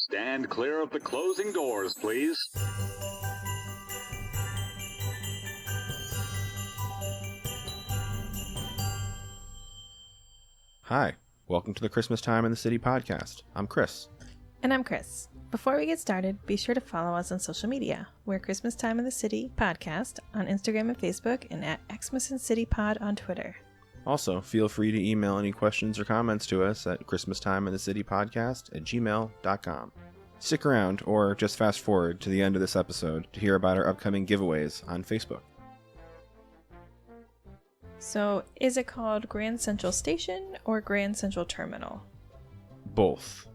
Stand clear of the closing doors, please. Hi, welcome to the Christmas Time in the City podcast. I'm Chris. And I'm Chris. Before we get started, be sure to follow us on social media. We're Christmas Time in the City podcast on Instagram and Facebook, and at Xmas and City Pod on Twitter. Also, feel free to email any questions or comments to us at christmastimeinthecitypodcast@gmail.com. Stick around, or just fast forward to the end of this episode to hear about our upcoming giveaways on Facebook. So, is it called Grand Central Station or Grand Central Terminal? Both.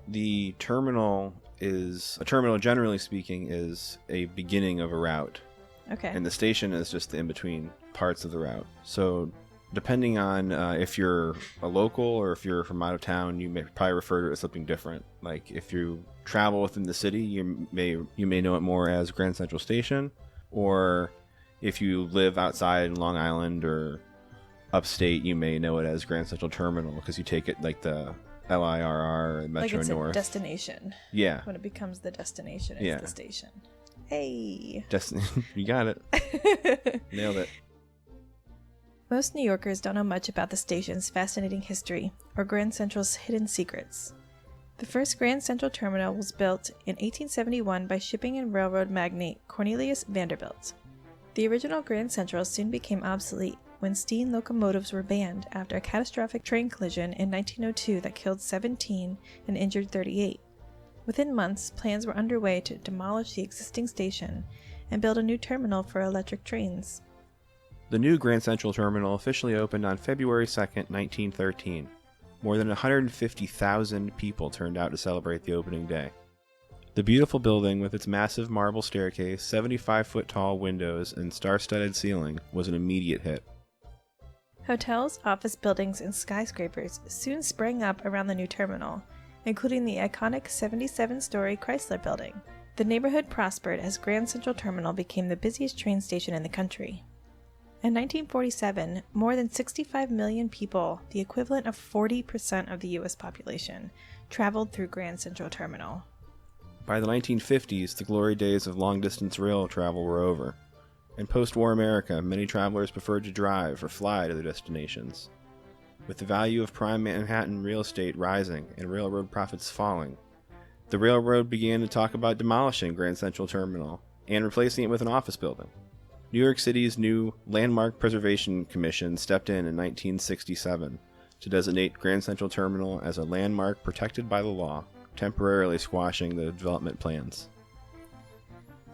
The terminal generally speaking, is a beginning of a route. Okay. And the station is just the in-between parts of the route. So, depending on if you're a local or if you're from out of town, you may probably refer to it as something different. Like if you travel within the city, you may know it more as Grand Central Station, or if you live outside in Long Island or upstate, you may know it as Grand Central Terminal because you take it like the LIRR and Metro like it's North. A destination. Yeah. When it becomes the destination, it's the station. Hey. You got it. Nailed it. Most New Yorkers don't know much about the station's fascinating history or Grand Central's hidden secrets. The first Grand Central Terminal was built in 1871 by shipping and railroad magnate Cornelius Vanderbilt. The original Grand Central soon became obsolete when steam locomotives were banned after a catastrophic train collision in 1902 that killed 17 and injured 38. Within months, plans were underway to demolish the existing station and build a new terminal for electric trains. The new Grand Central Terminal officially opened on February 2nd, 1913. More than 150,000 people turned out to celebrate the opening day. The beautiful building, with its massive marble staircase, 75-foot-tall windows, and star-studded ceiling, was an immediate hit. Hotels, office buildings, and skyscrapers soon sprang up around the new terminal, including the iconic 77-story Chrysler Building. The neighborhood prospered as Grand Central Terminal became the busiest train station in the country. In 1947, more than 65 million people, the equivalent of 40% of the U.S. population, traveled through Grand Central Terminal. By the 1950s, the glory days of long-distance rail travel were over. In post-war America, many travelers preferred to drive or fly to their destinations. With the value of prime Manhattan real estate rising and railroad profits falling, the railroad began to talk about demolishing Grand Central Terminal and replacing it with an office building. New York City's new Landmark Preservation Commission stepped in 1967 to designate Grand Central Terminal as a landmark protected by the law, temporarily squashing the development plans.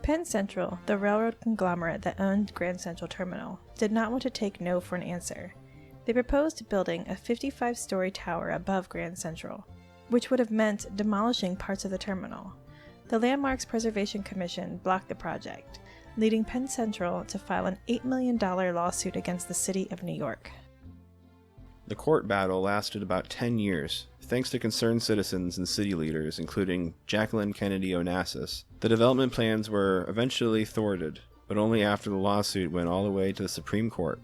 Penn Central, the railroad conglomerate that owned Grand Central Terminal, did not want to take no for an answer. They proposed building a 55-story tower above Grand Central, which would have meant demolishing parts of the terminal. The Landmarks Preservation Commission blocked the project, leading Penn Central to file an $8 million lawsuit against the city of New York. The court battle lasted about 10 years. Thanks to concerned citizens and city leaders, including Jacqueline Kennedy Onassis, the development plans were eventually thwarted, but only after the lawsuit went all the way to the Supreme Court.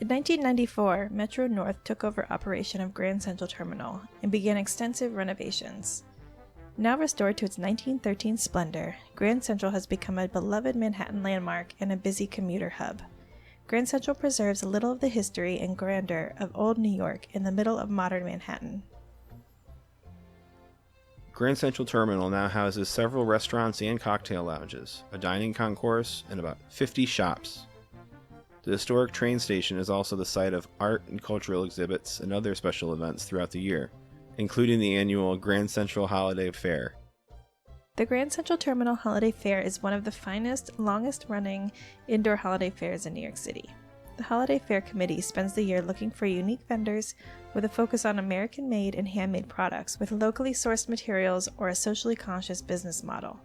In 1994, Metro North took over operation of Grand Central Terminal and began extensive renovations. Now restored to its 1913 splendor, Grand Central has become a beloved Manhattan landmark and a busy commuter hub. Grand Central preserves a little of the history and grandeur of old New York in the middle of modern Manhattan. Grand Central Terminal now houses several restaurants and cocktail lounges, a dining concourse, and about 50 shops. The historic train station is also the site of art and cultural exhibits and other special events throughout the year, including the annual Grand Central Holiday Fair. The Grand Central Terminal Holiday Fair is one of the finest, longest-running indoor holiday fairs in New York City. The Holiday Fair Committee spends the year looking for unique vendors with a focus on American-made and handmade products with locally sourced materials or a socially conscious business model.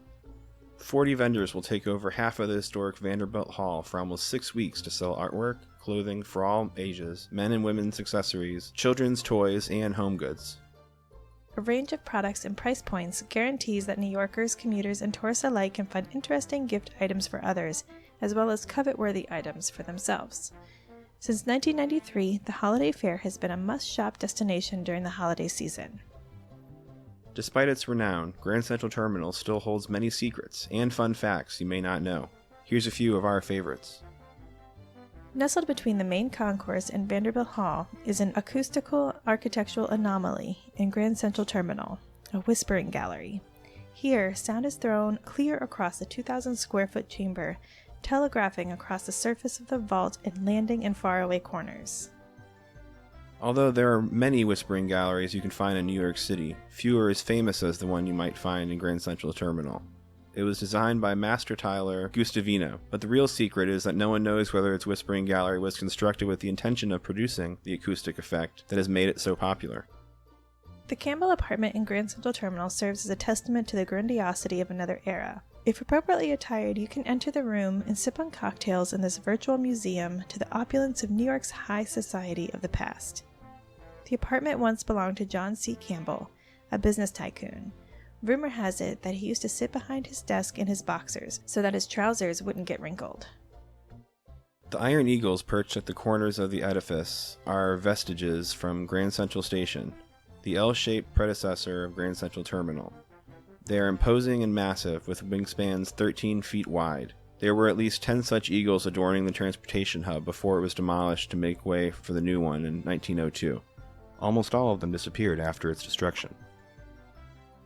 40 vendors will take over half of the historic Vanderbilt Hall for almost 6 weeks to sell artwork, clothing for all ages, men and women's accessories, children's toys, and home goods. A range of products and price points guarantees that New Yorkers, commuters, and tourists alike can find interesting gift items for others, as well as covet-worthy items for themselves. Since 1993, the Holiday Fair has been a must-shop destination during the holiday season. Despite its renown, Grand Central Terminal still holds many secrets and fun facts you may not know. Here's a few of our favorites. Nestled between the main concourse and Vanderbilt Hall is an acoustical architectural anomaly in Grand Central Terminal, a whispering gallery. Here, sound is thrown clear across the 2,000 square foot chamber, telegraphing across the surface of the vault and landing in faraway corners. Although there are many whispering galleries you can find in New York City, few are as famous as the one you might find in Grand Central Terminal. It was designed by master tiler Gustavino, but the real secret is that no one knows whether its whispering gallery was constructed with the intention of producing the acoustic effect that has made it so popular. The Campbell apartment in Grand Central Terminal serves as a testament to the grandiosity of another era. If appropriately attired, you can enter the room and sip on cocktails in this virtual museum to the opulence of New York's high society of the past. The apartment once belonged to John C. Campbell, a business tycoon. Rumor has it that he used to sit behind his desk in his boxers so that his trousers wouldn't get wrinkled. The iron eagles perched at the corners of the edifice are vestiges from Grand Central Station, the L-shaped predecessor of Grand Central Terminal. They are imposing and massive, with wingspans 13 feet wide. There were at least 10 such eagles adorning the transportation hub before it was demolished to make way for the new one in 1902. Almost all of them disappeared after its destruction.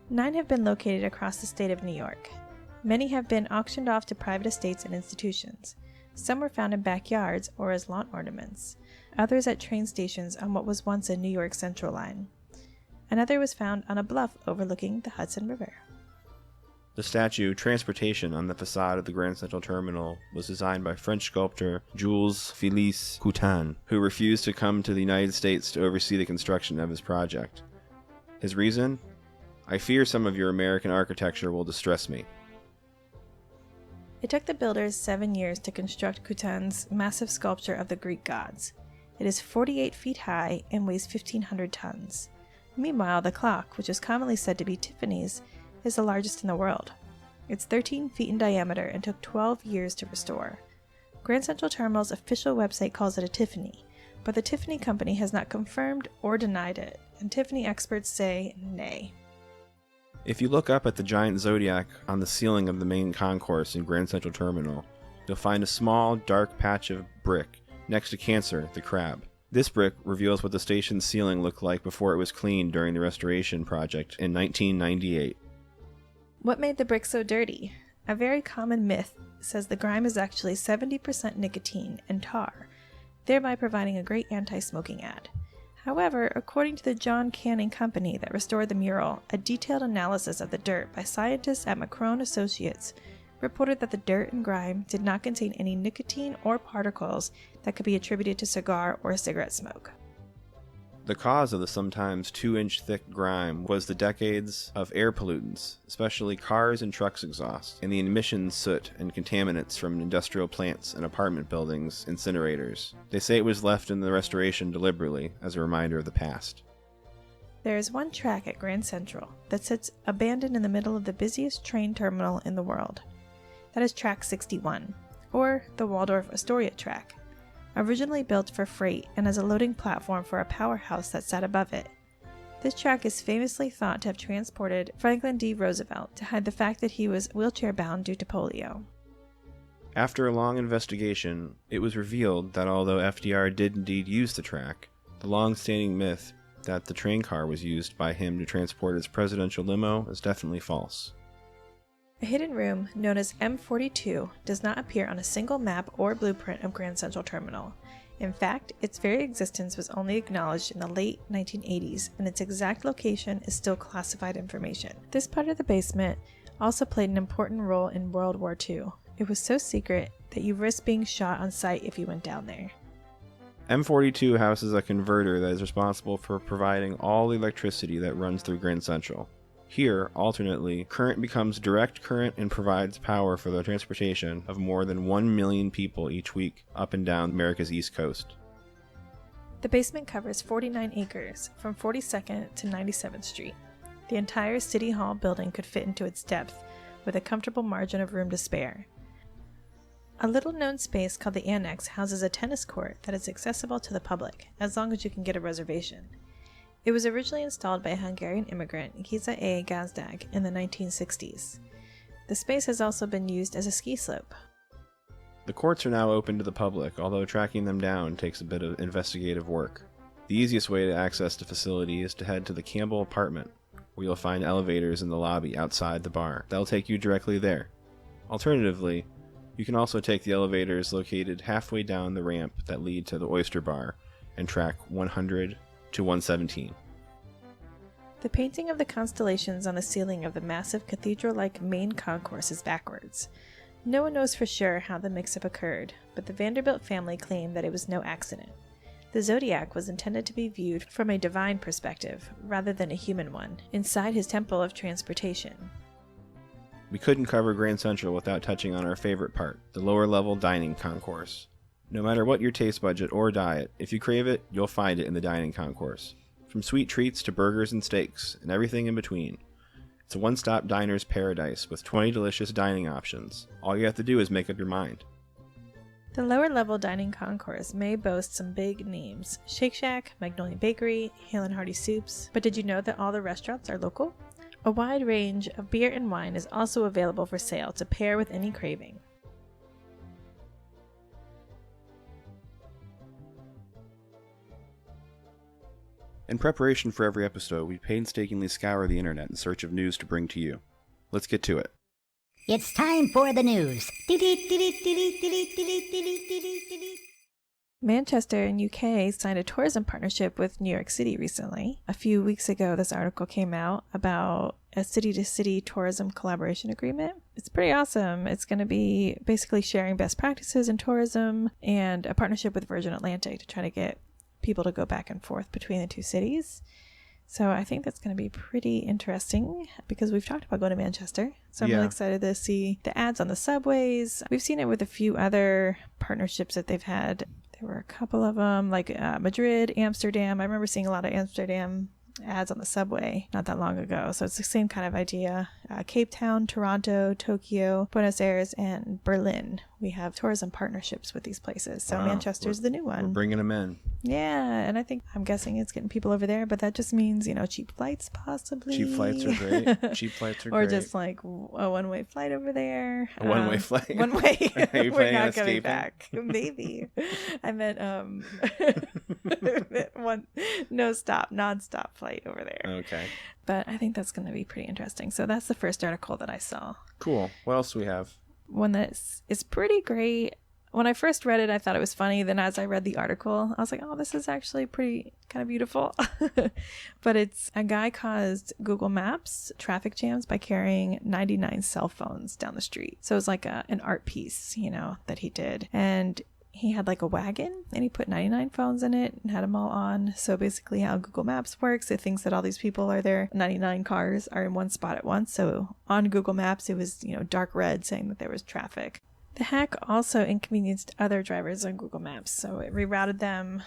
9 have been located across the state of New York. Many have been auctioned off to private estates and institutions. Some were found in backyards or as lawn ornaments. Others at train stations on what was once a New York Central line. Another was found on a bluff overlooking the Hudson River. The statue Transportation on the facade of the Grand Central Terminal was designed by French sculptor Jules Félix Coutan, who refused to come to the United States to oversee the construction of his project. His reason? I fear some of your American architecture will distress me. It took the builders 7 years to construct Coutan's massive sculpture of the Greek gods. It is 48 feet high and weighs 1,500 tons. Meanwhile, the clock, which is commonly said to be Tiffany's, is the largest in the world. It's 13 feet in diameter and took 12 years to restore. Grand Central Terminal's official website calls it a Tiffany, but the Tiffany Company has not confirmed or denied it, and Tiffany experts say nay. If you look up at the giant zodiac on the ceiling of the main concourse in Grand Central Terminal, you'll find a small, dark patch of brick next to Cancer, the crab. This brick reveals what the station's ceiling looked like before it was cleaned during the restoration project in 1998. What made the brick so dirty? A very common myth says the grime is actually 70% nicotine and tar, thereby providing a great anti-smoking ad. However, according to the John Canning Company that restored the mural, a detailed analysis of the dirt by scientists at Macron Associates reported that the dirt and grime did not contain any nicotine or particles that could be attributed to cigar or cigarette smoke. The cause of the sometimes 2-inch thick grime was the decades of air pollutants, especially cars and trucks exhaust, and the emissions soot and contaminants from industrial plants and apartment buildings, incinerators. They say it was left in the restoration deliberately as a reminder of the past. There is one track at Grand Central that sits abandoned in the middle of the busiest train terminal in the world. That is track 61, or the Waldorf Astoria track. Originally built for freight and as a loading platform for a powerhouse that sat above it. This track is famously thought to have transported Franklin D. Roosevelt to hide the fact that he was wheelchair-bound due to polio. After a long investigation, it was revealed that although FDR did indeed use the track, the long-standing myth that the train car was used by him to transport his presidential limo is definitely false. A hidden room, known as M42, does not appear on a single map or blueprint of Grand Central Terminal. In fact, its very existence was only acknowledged in the late 1980s, and its exact location is still classified information. This part of the basement also played an important role in World War II. It was so secret that you risked being shot on sight if you went down there. M42 houses a converter that is responsible for providing all the electricity that runs through Grand Central. Here, alternately, current becomes direct current and provides power for the transportation of more than 1 million people each week up and down America's East Coast. The basement covers 49 acres, from 42nd to 97th Street. The entire City Hall building could fit into its depth, with a comfortable margin of room to spare. A little-known space called the Annex houses a tennis court that is accessible to the public, as long as you can get a reservation. It was originally installed by a Hungarian immigrant, Giza A. Gazdag, in the 1960s. The space has also been used as a ski slope. The courts are now open to the public, although tracking them down takes a bit of investigative work. The easiest way to access the facility is to head to the Campbell apartment, where you'll find elevators in the lobby outside the bar. That'll take you directly there. Alternatively, you can also take the elevators located halfway down the ramp that lead to the Oyster Bar and track 100 to 117. The painting of the constellations on the ceiling of the massive cathedral-like main concourse is backwards. No one knows for sure how the mix-up occurred, but the Vanderbilt family claimed that it was no accident. The zodiac was intended to be viewed from a divine perspective, rather than a human one, inside his temple of transportation. We couldn't cover Grand Central without touching on our favorite part, the lower-level dining concourse. No matter what your taste budget or diet, if you crave it, you'll find it in the dining concourse. From sweet treats to burgers and steaks, and everything in between. It's a one-stop diner's paradise with 20 delicious dining options. All you have to do is make up your mind. The lower-level dining concourse may boast some big names: Shake Shack, Magnolia Bakery, Hale & Hearty Soups, but did you know that all the restaurants are local? A wide range of beer and wine is also available for sale to pair with any craving. In preparation for every episode, we painstakingly scour the internet in search of news to bring to you. Let's get to it. It's time for the news. Manchester in UK signed a tourism partnership with New York City recently. A few weeks ago, this article came out about a city-to-city tourism collaboration agreement. It's pretty awesome. It's going to be basically sharing best practices in tourism and a partnership with Virgin Atlantic to try to get people to go back and forth between the two cities. So I think that's going to be pretty interesting because we've talked about going to Manchester. So I'm really excited to see the ads on the subways. We've seen it with a few other partnerships that they've had. There were a couple of them, like Madrid, Amsterdam. I remember seeing a lot of Amsterdam ads on the subway not that long ago. So it's the same kind of idea. Cape Town, Toronto, Tokyo, Buenos Aires, and Berlin. We have tourism partnerships with these places. So Manchester's the new one. We're bringing them in. Yeah, and I'm guessing it's getting people over there, but that just means, cheap flights possibly. Cheap flights are great. Cheap flights are or great. Or just like a one-way flight over there. A one-way flight? One way. Are you We're not coming back. Maybe. I meant one non-stop flight over there. Okay. But I think that's going to be pretty interesting. So that's the first article that I saw. Cool. What else do we have? One that is pretty great. When I first read it, I thought it was funny. Then as I read the article, I was like, oh, this is actually pretty kind of beautiful. But it's a guy caused Google Maps traffic jams by carrying 99 cell phones down the street. So it was like an art piece, that he did. And he had like a wagon and he put 99 phones in it and had them all on. So basically how Google Maps works, it thinks that all these people are there. 99 cars are in one spot at once. So on Google Maps, it was, dark red saying that there was traffic. The hack also inconvenienced other drivers on Google Maps. So it rerouted them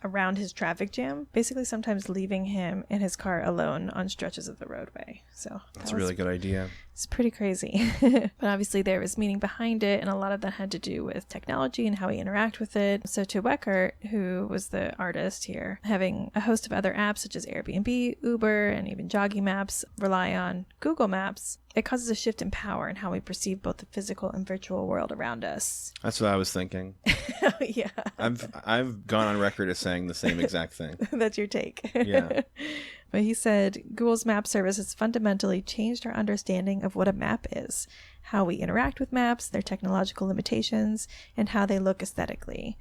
around his traffic jam, basically sometimes leaving him in his car alone on stretches of the roadway. So that's a really good idea. It's pretty crazy. But obviously there was meaning behind it, and a lot of that had to do with technology and how we interact with it. So to Weckert, who was the artist here, having a host of other apps such as Airbnb, Uber, and even jogging maps rely on Google Maps, it causes a shift in power in how we perceive both the physical and virtual world around us. That's what I was thinking. Yeah. I've gone on record as saying the same exact thing. That's your take. Yeah. But he said, Google's map service has fundamentally changed our understanding of what a map is, how we interact with maps, their technological limitations, and how they look aesthetically.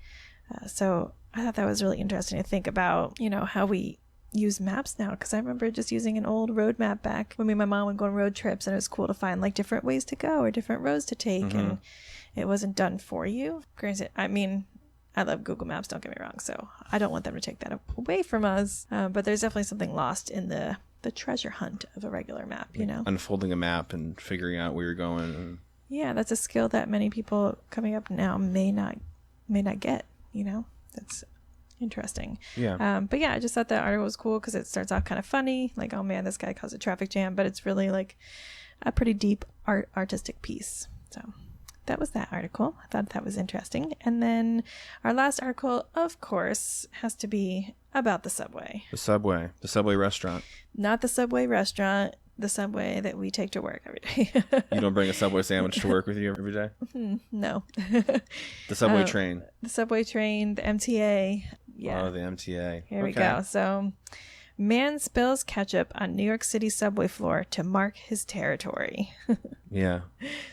So I thought that was really interesting to think about, how we use maps now, because I remember just using an old road map back when me and my mom would go on road trips, and it was cool to find like different ways to go or different roads to take, and it wasn't done for you. Granted, I love Google Maps, don't get me wrong, so I don't want them to take that away from us, but there's definitely something lost in the treasure hunt of a regular map, Unfolding a map and figuring out where you're going. Yeah, that's a skill that many people coming up now may not get, That's interesting. Yeah. But yeah, I just thought that article was cool because it starts off kind of funny, like, oh man, this guy caused a traffic jam, but it's really like a pretty deep artistic piece. So that was that article. I thought that was interesting. And then our last article, of course, has to be about the Subway. The Subway restaurant. Not the Subway restaurant, the Subway that we take to work every day. You don't bring a Subway sandwich to work with you every day? No. The Subway train. The Subway train, the MTA. Yeah. Oh, the MTA. Here we go. So, man spills ketchup on New York City subway floor to mark his territory. Yeah.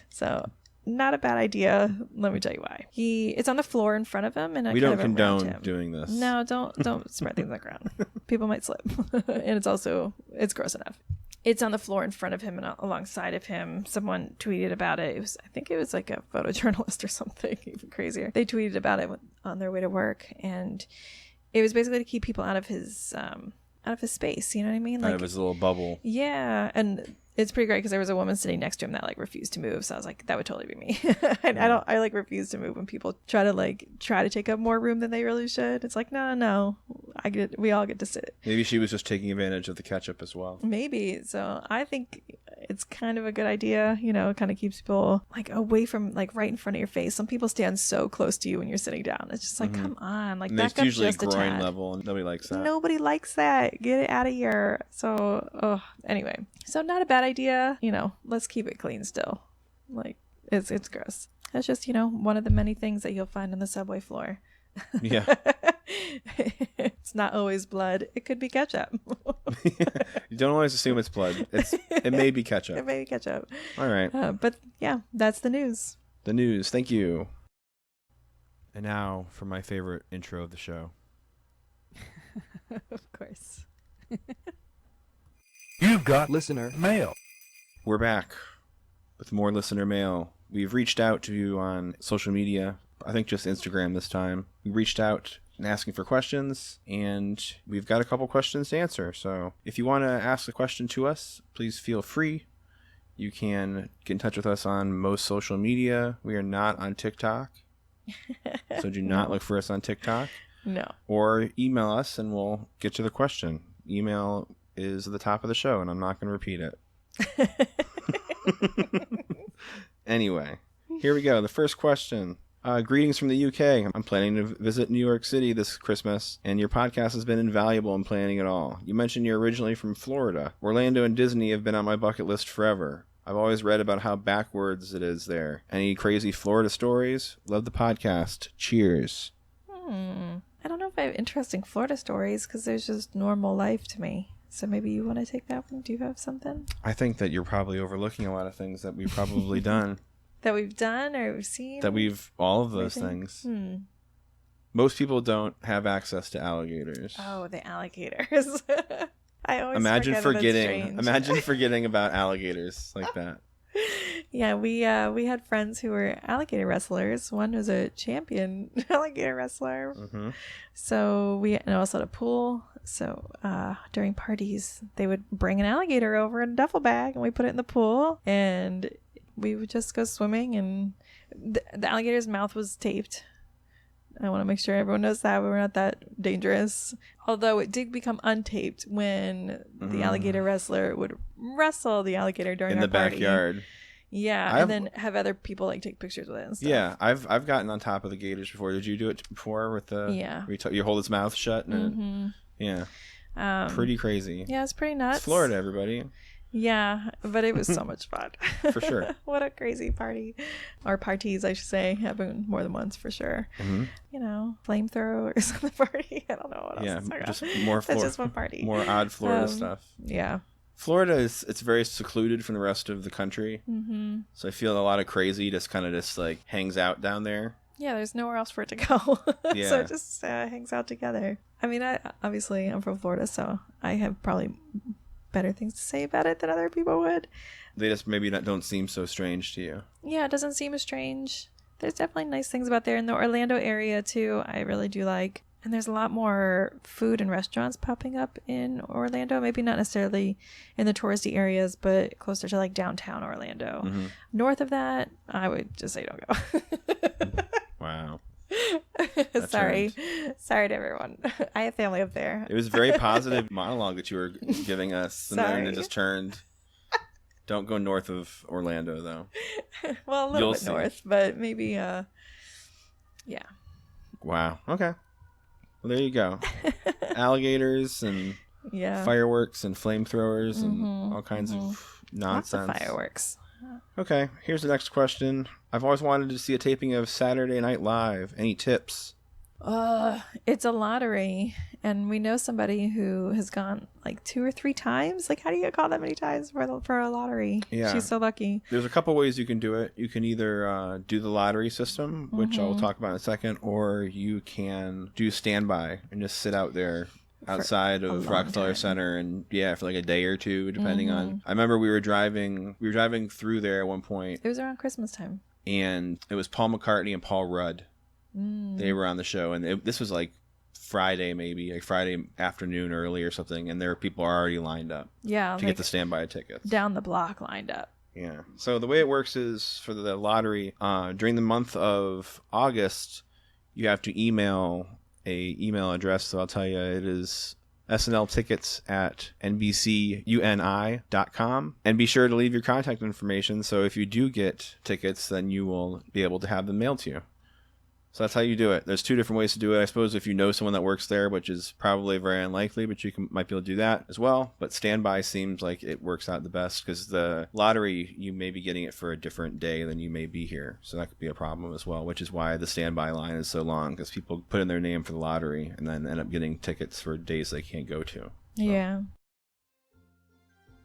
So, not a bad idea. Let me tell you why. It's on the floor in front of him, and we kind don't of around condone him. doing this. No, don't spread things on the ground. People might slip, and it's gross enough. It's on the floor in front of him and alongside of him. Someone tweeted about it. I think it was like a photojournalist or something, even crazier. They tweeted about it on their way to work, and it was basically to keep people out of his space. You know what I mean? Like, out of his little bubble. Yeah, and it's pretty great because there was a woman sitting next to him that like refused to move. So I was like, that would totally be me. I like refuse to move when people try to take up more room than they really should. It's like, no. We all get to sit. Maybe she was just taking advantage of the ketchup as well. Maybe. So I think it's kind of a good idea. You know, it kind of keeps people like away from like right in front of your face. Some people stand so close to you when you're sitting down. It's just like, come on, like And back it's up usually just a groin tad. level, and nobody likes that. Nobody likes that. Get it out of here. So, anyway. So not a bad idea. You know, let's keep it clean still. Like, it's gross. That's just, one of the many things that you'll find on the subway floor. Yeah. It's not always blood. It could be ketchup. You don't always assume it's blood. It may be ketchup. It may be ketchup. All right. But yeah, that's the news. The news. Thank you. And now for my favorite intro of the show. Of course. You've got listener mail. We're back with more listener mail. We've reached out to you on social media. I think just Instagram this time. We reached out and asking for questions, and we've got a couple questions to answer. So if you want to ask a question to us, please feel free. You can get in touch with us on most social media. We are not on TikTok, so do not look for us on TikTok. No. Or email us, and we'll get to the question. Email is at the top of the show, and I'm not going to repeat it. Anyway, here we go. The first question. Greetings from the UK. I'm planning to visit New York City this Christmas, and your podcast has been invaluable in planning it all. You mentioned you're originally from Florida. Orlando and Disney have been on my bucket list forever. I've always read about how backwards it is there. Any crazy Florida stories? Love the podcast. Cheers. I don't know if I have interesting Florida stories because there's just normal life to me. So maybe you want to take that one? Do you have something? I think that you're probably overlooking a lot of things that we've probably done. That we've done or we've seen? All of those Everything? things. Most people don't have access to alligators. Oh, the alligators. I always Imagine forget forgetting about alligators like that. Yeah, we had friends who were alligator wrestlers. One was a champion alligator wrestler. Mm-hmm. So we also had a pool. So during parties, they would bring an alligator over in a duffel bag, and we put it in the pool, and we would just go swimming. And the alligator's mouth was taped. I want to make sure everyone knows that we're not that dangerous. Although it did become untaped when the alligator wrestler would wrestle the alligator during in our the party. backyard. Yeah, and then have other people like take pictures with it and stuff. Yeah, I've gotten on top of the gators before. Did you do it before with the? Yeah. You hold its mouth shut and yeah, pretty crazy. Yeah, it's pretty nuts. It's Florida, everybody. Yeah, but it was so much fun. For sure. What a crazy party. Or parties, I should say. Happened more than once for sure. Mm-hmm. Flamethrowers on the party. I don't know what else. Yeah, to talk about. just more That's just one party. More odd Florida stuff. Yeah. Florida it's very secluded from the rest of the country. Mm-hmm. So I feel a lot of crazy just like hangs out down there. Yeah, there's nowhere else for it to go. Yeah. So it just hangs out together. I mean, I'm from Florida, so I have probably better things to say about it than other people would. They just maybe don't seem so strange to you. Yeah, it doesn't seem as strange. There's definitely nice things about there. In the Orlando area, too, I really do like. And there's a lot more food and restaurants popping up in Orlando. Maybe not necessarily in the touristy areas, but closer to like downtown Orlando. Mm-hmm. North of that, I would just say don't go. Wow. Sorry to everyone. I have family up there. It was a very positive monologue that you were giving us, and then Sorry. it just turned. Don't go north of Orlando, though. Well, a little You'll bit see. north, but maybe, yeah. Wow. Okay. Well, there you go. Alligators and Yeah. fireworks and flamethrowers and all kinds of nonsense. Lots of fireworks. Okay, here's the next question. I've always wanted to see a taping of Saturday Night Live. Any tips? It's a lottery, and we know somebody who has gone like 2 or 3 times. Like, how do you get called that many times for a lottery? Yeah. She's so lucky. There's a couple ways you can do it. You can either do the lottery system, which I'll talk about in a second, or you can do standby and just sit out there outside of Rockefeller time. Center and for like a day or two, depending on. I remember we were driving through there at one point, It was around Christmas time. and it was Paul McCartney and Paul Rudd. They were on the show, and this was like Friday, maybe like Friday afternoon early or something, and there were people already lined up To get the standby tickets down the block lined up. Yeah. So the way it works is for the lottery, during the month of August, you have to email a email address. So I'll tell you, it is snltickets@nbcuni.com. And be sure to leave your contact information. So if you do get tickets, then you will be able to have them mailed to you. So that's how you do it. There's 2 different ways to do it. I suppose if you know someone that works there, which is probably very unlikely, but you might be able to do that as well. But standby seems like it works out the best because the lottery, you may be getting it for a different day than you may be here. So that could be a problem as well, which is why the standby line is so long, because people put in their name for the lottery and then end up getting tickets for days they can't go to. So. Yeah.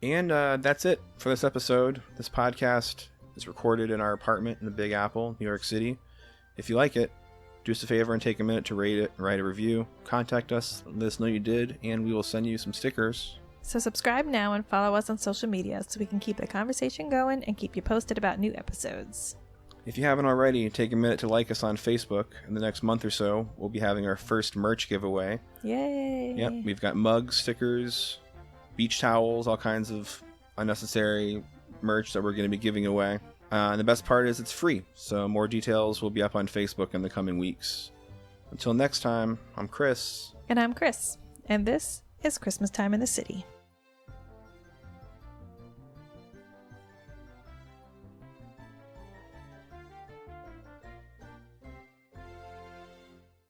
And that's it for this episode. This podcast is recorded in our apartment in the Big Apple, New York City. If you like it, do us a favor and take a minute to rate it, write a review, contact us, let us know you did, and we will send you some stickers. So subscribe now and follow us on social media so we can keep the conversation going and keep you posted about new episodes. If you haven't already, take a minute to like us on Facebook. In the next month or so, we'll be having our first merch giveaway. Yay! Yep, we've got mugs, stickers, beach towels, all kinds of unnecessary merch that we're going to be giving away. And the best part is it's free, so more details will be up on Facebook in the coming weeks. Until next time, I'm Chris. And I'm Chris, and this is Christmas Time in the City.